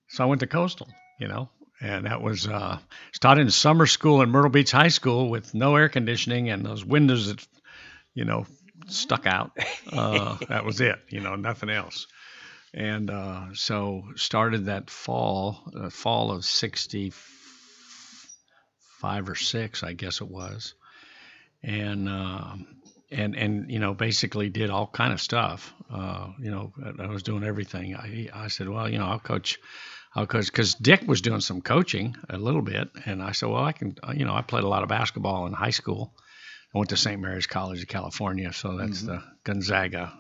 So I went to Coastal, and that was started in summer school in Myrtle Beach High School with no air conditioning and those windows that, stuck out. That was it, nothing else. And so started that fall of 65 or 6, I guess it was. And basically did all kind of stuff. I was doing everything. I said, well, I'll coach because Dick was doing some coaching a little bit, and I said, well, I can. I played a lot of basketball in high school. I went to St. Mary's College of California, so that's the Gonzaga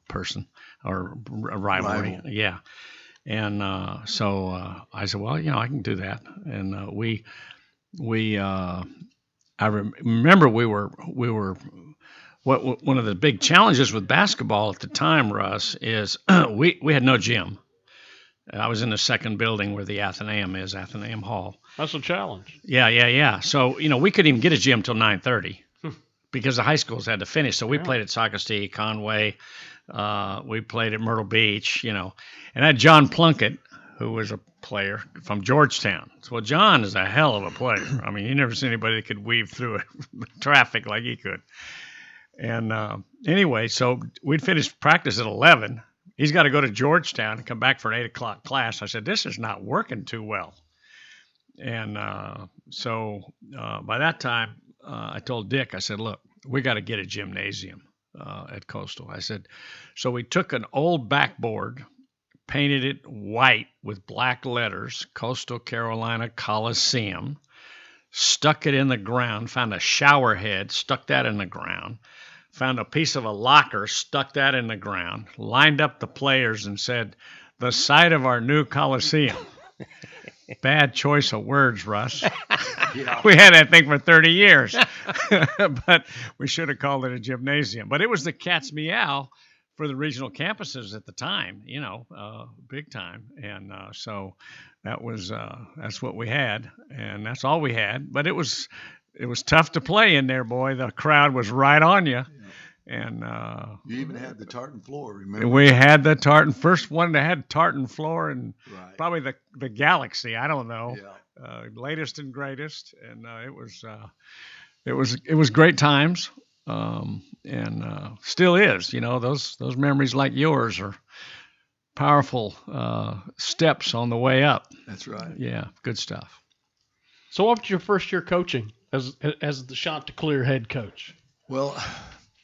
person or rivalry. Yeah. And so I said, well, I can do that, and we. I remember we were one of the big challenges with basketball at the time, Russ, is we had no gym. I was in the second building where the Athenaeum is, Athenaeum Hall. That's a challenge. Yeah. So, we couldn't even get a gym till 9:30 because the high schools had to finish. So we played at Socastee, Conway. We played at Myrtle Beach, and I had John Plunkett, who was a player from Georgetown. So John is a hell of a player. I mean, you never see anybody that could weave through traffic like he could. And anyway, so we'd finished practice at 11. He's got to go to Georgetown and come back for an 8 o'clock class. I said, this is not working too well. And so by that time, I told Dick, I said, look, we got to get a gymnasium at Coastal. I said, so we took an old backboard, painted it white with black letters, Coastal Carolina Coliseum, stuck it in the ground, found a shower head, stuck that in the ground, found a piece of a locker, stuck that in the ground, lined up the players and said, the site of our new Coliseum. Bad choice of words, Russ. We had that thing for 30 years, but we should have called it a gymnasium. But it was the cat's meow for the regional campuses at the time, big time. And so that's what we had, and that's all we had. But it was tough to play in there, boy. The crowd was right on you. And you even had the tartan floor, remember? We had the tartan, first one that had tartan floor, and probably the Galaxy, I don't know. Yeah. Latest and greatest, and it was great times. And still is, those memories like yours are powerful steps on the way up. That's right. Yeah, good stuff. So what was your first year coaching as the Chanticleer head coach? Well,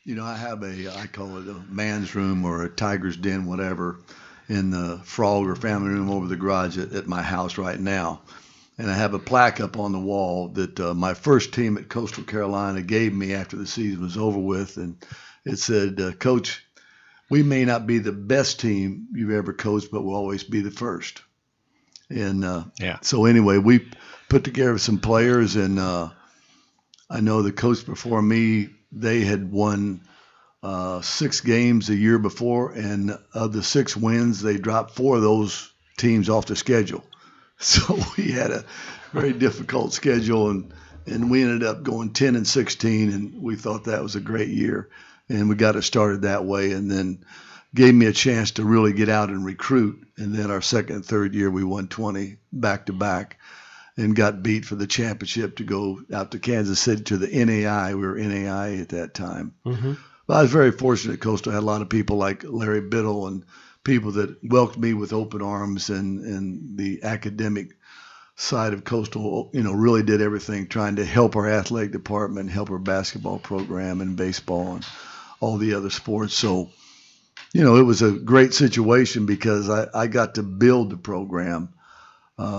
I have I call it a man's room or a tiger's den, whatever, in the Frog or family room over the garage at my house right now. And I have a plaque up on the wall that my first team at Coastal Carolina gave me after the season was over with. And it said, Coach, we may not be the best team you've ever coached, but we'll always be the first. And so anyway, we put together some players. And I know the coach before me, they had won 6 games a year before. And of the 6 wins, they dropped 4 of those teams off the schedule. So we had a very difficult schedule, and we ended up going 10-16, and we thought that was a great year. And we got it started that way, and then gave me a chance to really get out and recruit. And then our second and third year, we won 20 back-to-back and got beat for the championship to go out to Kansas City to the NAI. We were NAI at that time. Mm-hmm. But I was very fortunate at Coastal. I had a lot of people like Larry Biddle and people that welcomed me with open arms, and the academic side of Coastal, really did everything trying to help our athletic department, help our basketball program and baseball and all the other sports. So, it was a great situation because I got to build the program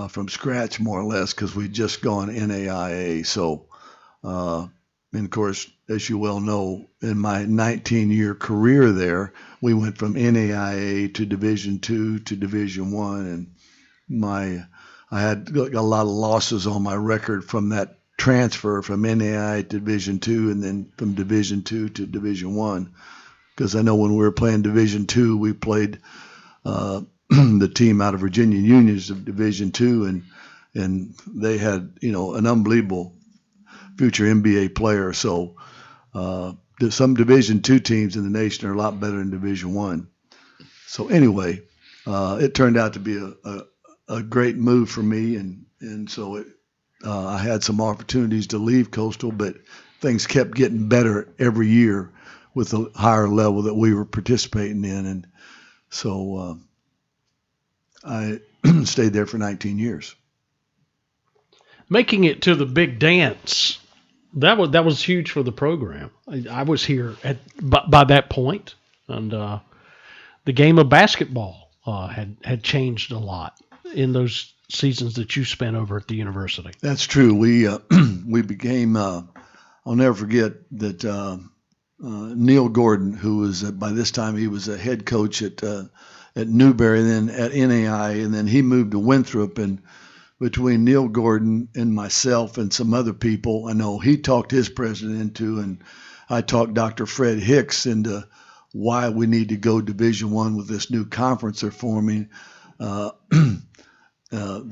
from scratch more or less because we'd just gone NAIA. So, and of course, as you well know, in my 19-year career there, we went from NAIA to Division II to Division I, and I had a lot of losses on my record from that transfer from NAIA to Division II, and then from Division II to Division I. Because I know when we were playing Division II, we played the team out of Virginia Unions of Division II, and they had an unbelievable future NBA player. So some Division II teams in the nation are a lot better than Division I. So anyway, it turned out to be a great move for me, and so I had some opportunities to leave Coastal, but things kept getting better every year with the higher level that we were participating in, and so I stayed there for 19 years. Making it to the big dance, that was huge for the program. I was here by that point, and the game of basketball had changed a lot in those seasons that you spent over at the university. That's true. We became. I'll never forget that Neil Gordon, who was by this time he was a head coach at Newberry, and then at NAI, and then he moved to Winthrop, and between Neil Gordon and myself and some other people, I know he talked his president into, and I talked Dr. Fred Hicks into why we need to go Division I with this new conference they're forming, the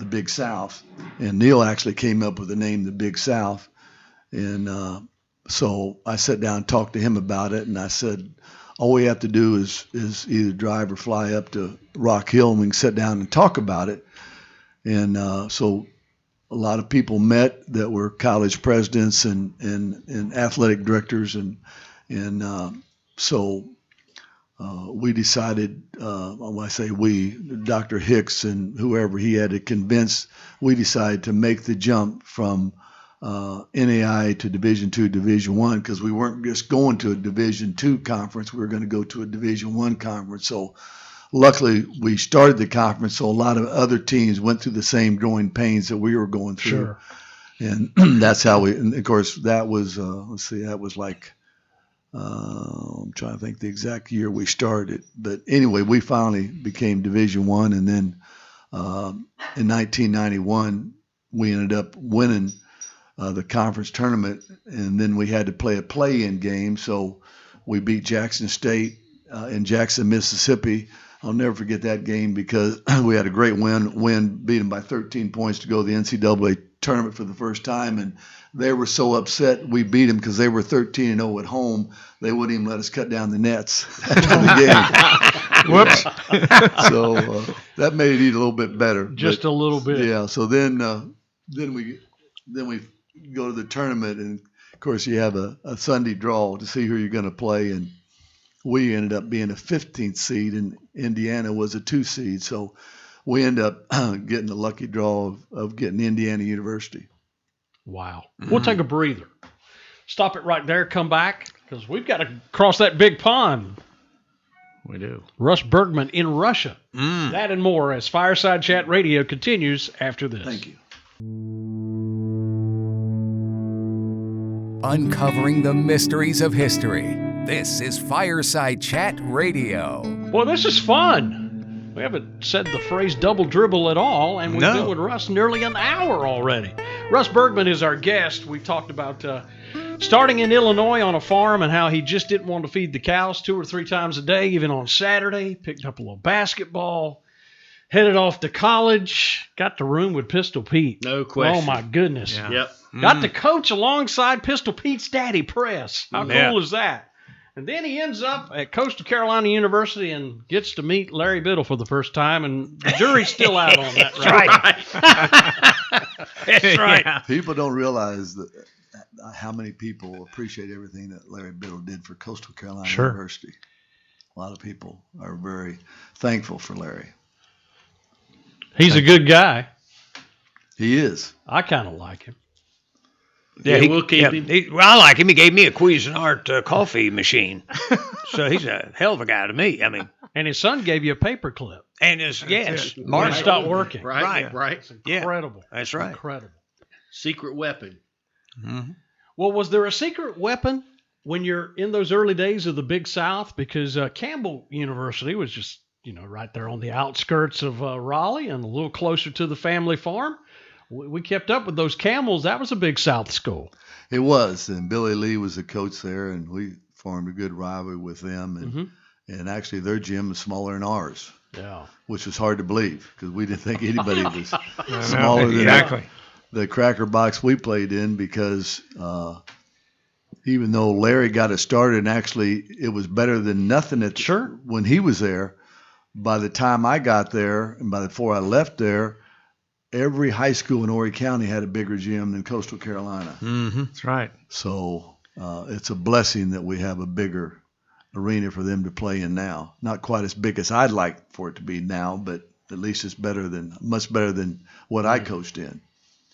Big South. And Neil actually came up with the name the Big South. And so I sat down and talked to him about it, and I said, all we have to do is either drive or fly up to Rock Hill, and we can sit down and talk about it. And so a lot of people met that were college presidents and athletic directors, and so we decided, when I say we, Dr. Hicks and whoever he had to convince, we decided to make the jump from NAI to Division II, Division I, because we weren't just going to a Division II conference, we were going to go to a Division I conference. So luckily, we started the conference, so a lot of other teams went through the same growing pains that we were going through. Sure. And that's how and of course, that was, that was like, I'm trying to think the exact year we started. But anyway, we finally became Division I, and then in 1991, we ended up winning the conference tournament, and then we had to play a play-in game, so we beat Jackson State in Jackson, Mississippi. I'll never forget that game because we had a great win, beat them by 13 points to go to the NCAA tournament for the first time, and they were so upset we beat them because they were 13-0 at home. They wouldn't even let us cut down the nets after the game. Whoops. So that made it a little bit better. Just a little bit. Yeah. So then we go to the tournament, and of course you have a Sunday draw to see who you're going to play, and we ended up being a 15th seed, and Indiana was a 2 seed. So we ended up getting the lucky draw of getting Indiana University. Wow. We'll take a breather. Stop it right there. Come back, because we've got to cross that big pond. We do. Russ Bergman in Russia. That and more as Fireside Chat Radio continues after this. Thank you. Uncovering the mysteries of history. This is Fireside Chat Radio. Well, this is fun. We haven't said the phrase double dribble at all, and we've been with Russ nearly an hour already. Russ Bergman is our guest. We've talked about starting in Illinois on a farm and how he just didn't want to feed the cows 2 or 3 times a day, even on Saturday. Picked up a little basketball, headed off to college, got to room with Pistol Pete. No question. Oh, my goodness. Yeah. Yep. Got to coach alongside Pistol Pete's daddy, Press. How cool is that? And then he ends up at Coastal Carolina University and gets to meet Larry Biddle for the first time, and the jury's still out on that. That's right. Yeah. People don't realize how many people appreciate everything that Larry Biddle did for Coastal Carolina University. A lot of people are very thankful for Larry. He's a good guy. He is. I kind of like him. Yeah, we'll keep him. I like him. He gave me a Cuisinart coffee machine. So he's a hell of a guy to me. I mean, and his son gave you a paper clip. And Martin stopped working. Right. It's incredible. Yeah, that's right. Incredible. Secret weapon. Mm-hmm. Well, was there a secret weapon when you're in those early days of the Big South, because Campbell University was just, right there on the outskirts of Raleigh and a little closer to the family farm. We kept up with those Camels. That was a Big South school. It was, and Billy Lee was the coach there, and we formed a good rivalry with them. And actually, their gym was smaller than ours. Yeah, which was hard to believe because we didn't think anybody was smaller than the cracker box we played in. Because even though Larry got us started, and actually it was better than nothing when he was there. By the time I got there, and before I left there, every high school in Horry County had a bigger gym than Coastal Carolina. Mm-hmm. That's right. So it's a blessing that we have a bigger arena for them to play in now. Not quite as big as I'd like for it to be now, but at least it's much better than what I coached in.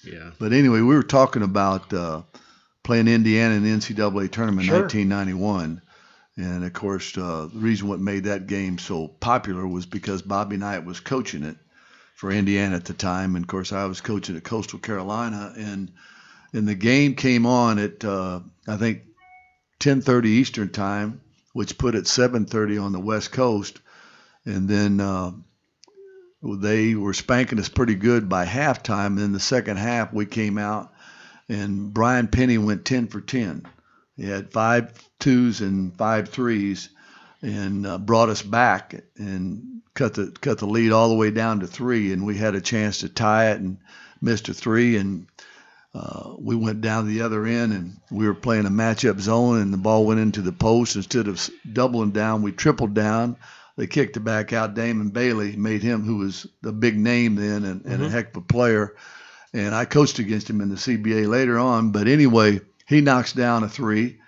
Yeah. But anyway, we were talking about playing Indiana in the NCAA tournament in 1991. And, of course, the reason what made that game so popular was because Bobby Knight was coaching it for Indiana at the time. And, of course, I was coaching at Coastal Carolina. And the game came on at, I think, 10:30 Eastern time, which put it 7:30 on the West Coast. And then they were spanking us pretty good by halftime. And in the second half, we came out, and Brian Penny went 10 for 10. He had 5 twos and 5 threes, and brought us back and cut the lead all the way down to 3. And we had a chance to tie it and missed a 3. And we went down the other end, and we were playing a matchup zone, and the ball went into the post. Instead of doubling down, we tripled down. They kicked it back out. Damon Bailey made him, who was the big name then and a heck of a player. And I coached against him in the CBA later on. But anyway, he knocks down a 3.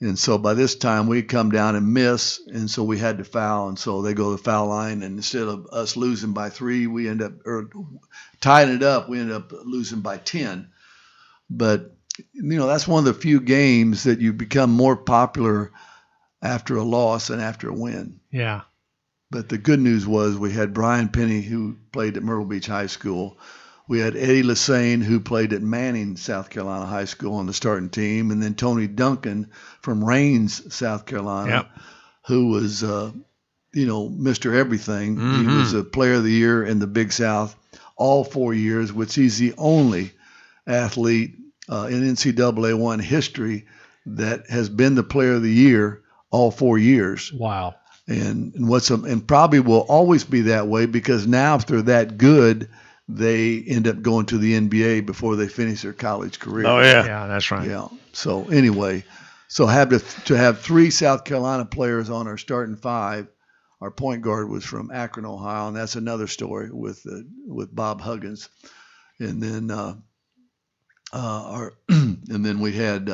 And so by this time, we come down and miss, and so we had to foul. And so they go to the foul line, and instead of us losing by 3, we end up tying it up. We ended up losing by 10. But, that's one of the few games that you become more popular after a loss than after a win. Yeah. But the good news was we had Brian Penny, who played at Myrtle Beach High School. We had Eddie Lassane, who played at Manning, South Carolina High School on the starting team. And then Tony Duncan from Raines, South Carolina, who was, Mr. Everything. Mm-hmm. He was a player of the year in the Big South all 4 years, which he's the only athlete in NCAA 1 history that has been the player of the year all 4 years. Wow. And probably will always be that way, because now if they're that good, they end up going to the NBA before they finish their college career. Oh, yeah. Yeah, that's right. Yeah. So anyway, to have 3 South Carolina players on our starting 5. Our point guard was from Akron, Ohio, and that's another story with Bob Huggins. And then and then we had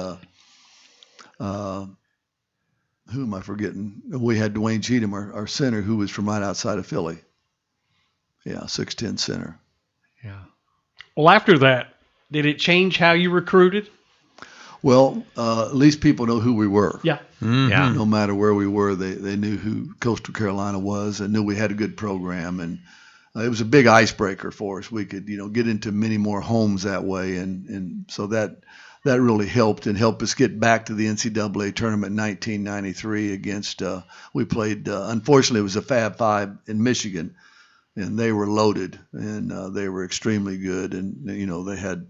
who am I forgetting? We had Dwayne Cheatham, our center, who was from right outside of Philly. Yeah, 6'10" center. Yeah. Well, after that, did it change how you recruited? Well, at least people know who we were. Yeah. Mm-hmm. Yeah. No matter where we were, they knew who Coastal Carolina was and knew we had a good program. And it was a big icebreaker for us. We could, get into many more homes that way. And so that really helped us get back to the NCAA tournament in 1993 against, we played, unfortunately, it was a Fab Five in Michigan. And they were loaded, and they were extremely good. And, they had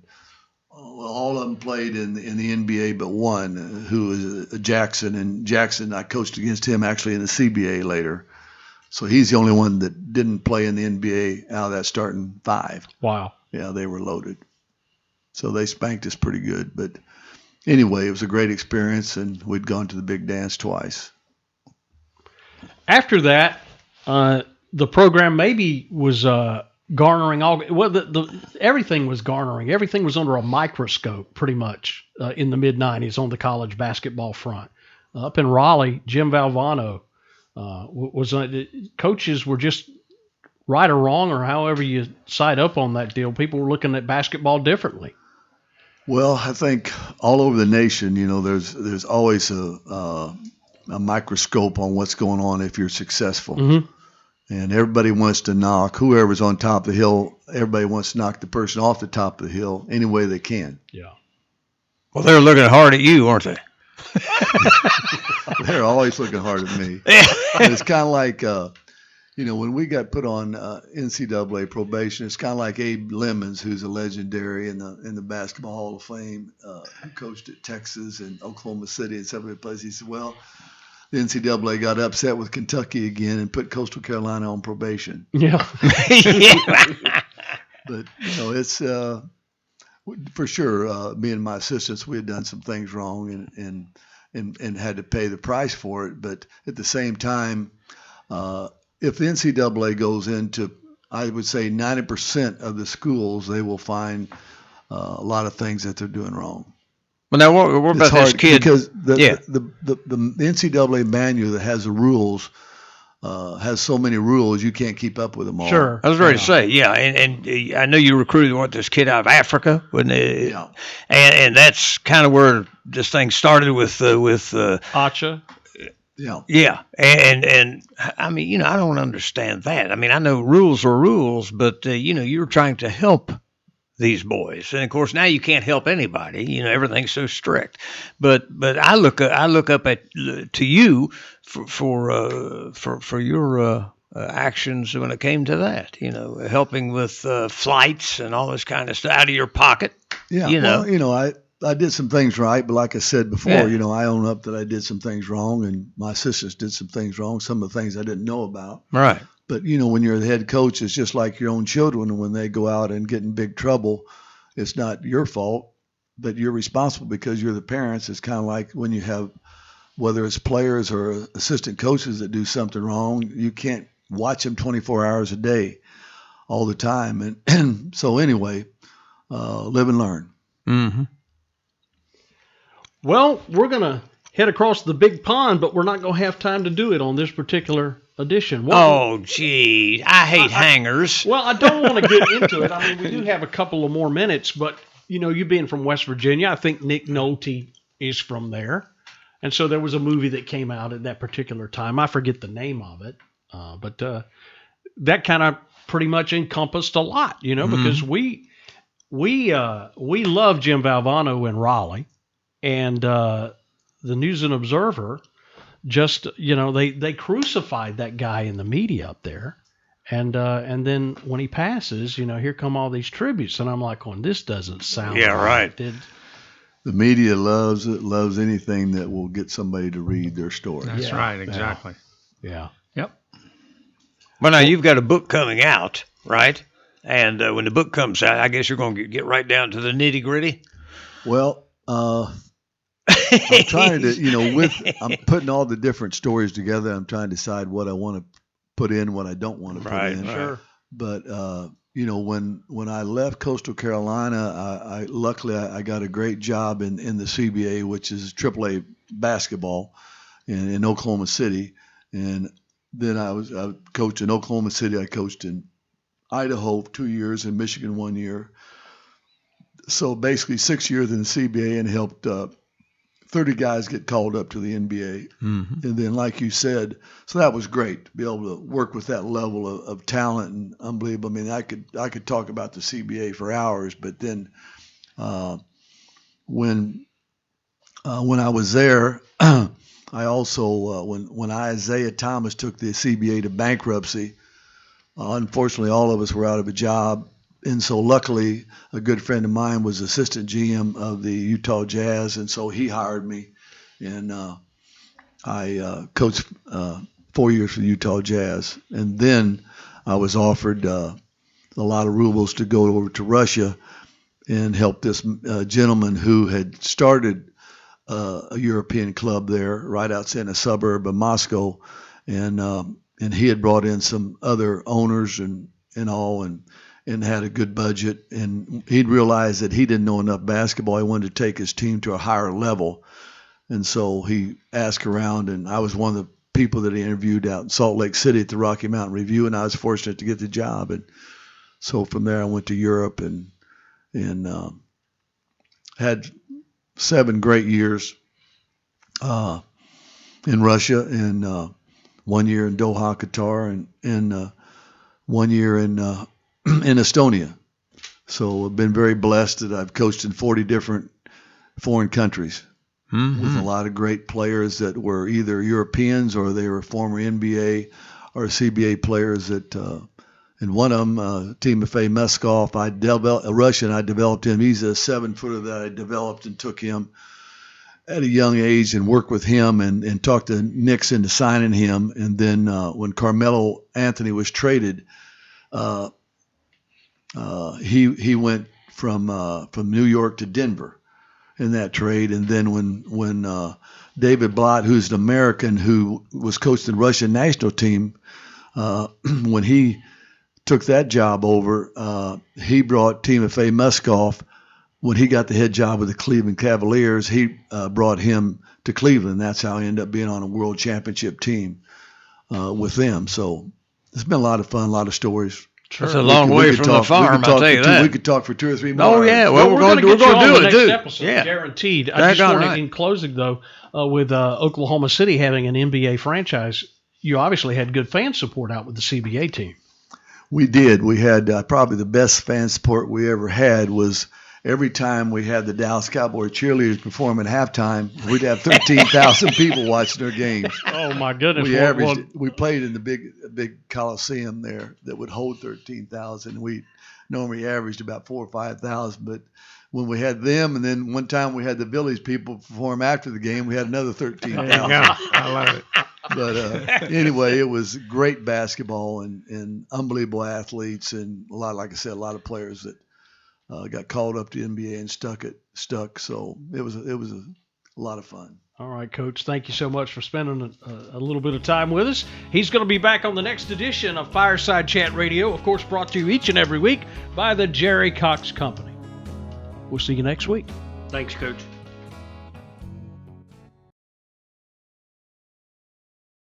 all of them played in the NBA but one, who was Jackson. And Jackson, I coached against him actually in the CBA later. So he's the only one that didn't play in the NBA out of that starting 5. Wow. Yeah, they were loaded. So they spanked us pretty good. But anyway, it was a great experience, and we'd gone to the big dance twice. After that, the program maybe was garnering everything was garnering. Everything was under a microscope pretty much in the mid-'90s on the college basketball front. Up in Raleigh, Jim Valvano coaches were just right or wrong, or however you side up on that deal. People were looking at basketball differently. Well, I think all over the nation, there's always a microscope on what's going on if you're successful. Mm-hmm. And everybody wants to knock whoever's on top of the hill. Everybody wants to knock the person off the top of the hill any way they can. Yeah. Well, they're looking hard at you, aren't they? They're always looking hard at me. And it's kind of like, when we got put on NCAA probation, it's kind of like Abe Lemons, who's a legendary in the Basketball Hall of Fame, who coached at Texas and Oklahoma City and several other places. He said, well, the NCAA got upset with Kentucky again and put Coastal Carolina on probation. Yeah. But, it's for sure, me and my assistants, we had done some things wrong and had to pay the price for it. But at the same time, if the NCAA goes into, I would say 90% of the schools, they will find a lot of things that they're doing wrong. Well, now what about this kid? Because the NCAA manual that has the rules has so many rules you can't keep up with them all. Sure. I was ready to say, yeah, and I know you recruited this kid out of Africa, wasn't it? Yeah. And that's kind of where this thing started with Acha. Yeah. Yeah, and I mean, I don't understand that. I mean, I know rules are rules, but you're trying to help these boys, and of course now you can't help anybody. Everything's so strict. But I look up to you for your actions when it came to that. Helping with flights and all this kind of stuff out of your pocket. Yeah. Well, I did some things right, but like I said before, I own up that I did some things wrong, and my assistants did some things wrong. Some of the things I didn't know about. Right. But, when you're the head coach, it's just like your own children. And when they go out and get in big trouble, it's not your fault, but you're responsible because you're the parents. It's kind of like when you have, whether it's players or assistant coaches that do something wrong, you can't watch them 24 hours a day all the time. And so anyway, live and learn. Mm-hmm. Well, we're going to head across the big pond, but we're not going to have time to do it on this particular edition. Oh, gee, I hate hangers. Well, I don't want to get into it. I mean, we do have a couple of more minutes, but, you being from West Virginia, I think Nick Nolte is from there. And so there was a movie that came out at that particular time. I forget the name of it, but that kind of pretty much encompassed a lot, because we love Jim Valvano in Raleigh. And the News and Observer just, they crucified that guy in the media up there. And then when he passes, here come all these tributes. And I'm like, this doesn't sound right. The media loves anything that will get somebody to read their story. That's right, exactly. Yeah. Yep. Well, now you've got a book coming out, right? And when the book comes out, I guess you're going to get right down to the nitty gritty. Well, I'm trying to, I'm putting all the different stories together. I'm trying to decide what I want to put in, what I don't want to put in. Sure. But, when I left Coastal Carolina, I luckily got a great job in the CBA, which is AAA basketball in Oklahoma City. And then I coached in Oklahoma City. I coached in Idaho 2 years, in Michigan 1 year. So basically 6 years in the CBA, and helped 30 guys get called up to the NBA. Mm-hmm. And then, like you said, so that was great to be able to work with that level of talent and unbelievable. I mean, I could talk about the CBA for hours, but then when I was there, I also when Isaiah Thomas took the CBA to bankruptcy, unfortunately all of us were out of a job. And so luckily, a good friend of mine was assistant GM of the Utah Jazz, and so he hired me, and I coached 4 years for the Utah Jazz. And then I was offered a lot of rubles to go over to Russia and help this gentleman who had started a European club there right outside a suburb of Moscow, and he had brought in some other owners and all, and had a good budget, and he'd realized that he didn't know enough basketball. He wanted to take his team to a higher level. And so he asked around, and I was one of the people that he interviewed out in Salt Lake City at the Rocky Mountain Review, and I was fortunate to get the job. And so from there I went to Europe and had 7 great years in Russia, and 1 year in Doha, Qatar, and 1 year in Estonia. So I've been very blessed that I've coached in 40 different foreign countries. with a lot of great players that were either Europeans or they were former NBA or CBA players that. And one of them, Timofey Meskov, a Russian, I developed him. He's a 7-footer that I developed and took him at a young age and worked with him and talked the Knicks into signing him. And then when Carmelo Anthony was traded, he went from New York to Denver in that trade. And then when David Blatt, who's an American who was coaching the Russian national team, when he took that job over, he brought Timofey Meskov. When he got the head job with the Cleveland Cavaliers, he brought him to Cleveland. That's how he ended up being on a world championship team with them. So it's been a lot of fun, a lot of stories. Sure. It's a long way from the farm, I'll tell you that. We could talk for 2 or 3 more. Oh, yeah. Well, we're going to do it, too. Episode, yeah. Guaranteed. I just want to, in closing, though, with Oklahoma City having an NBA franchise, you obviously had good fan support out with the CBA team. We did. We had probably the best fan support we ever had was every time we had the Dallas Cowboy cheerleaders perform at halftime, we'd have 13,000 people watching their games. Oh, my goodness. We played in the big Coliseum there that would hold 13,000. We normally averaged about 4,000 or 5,000, but when we had them, and then one time we had the Village people perform after the game, we had another 13,000. I love it. But anyway, it was great basketball and unbelievable athletes and like I said, a lot of players that got called up to the NBA and stuck. So it was a lot of fun. All right, Coach. Thank you so much for spending a little bit of time with us. He's going to be back on the next edition of Fireside Chat Radio, of course, brought to you each and every week by the Jerry Cox Company. We'll see you next week. Thanks, Coach.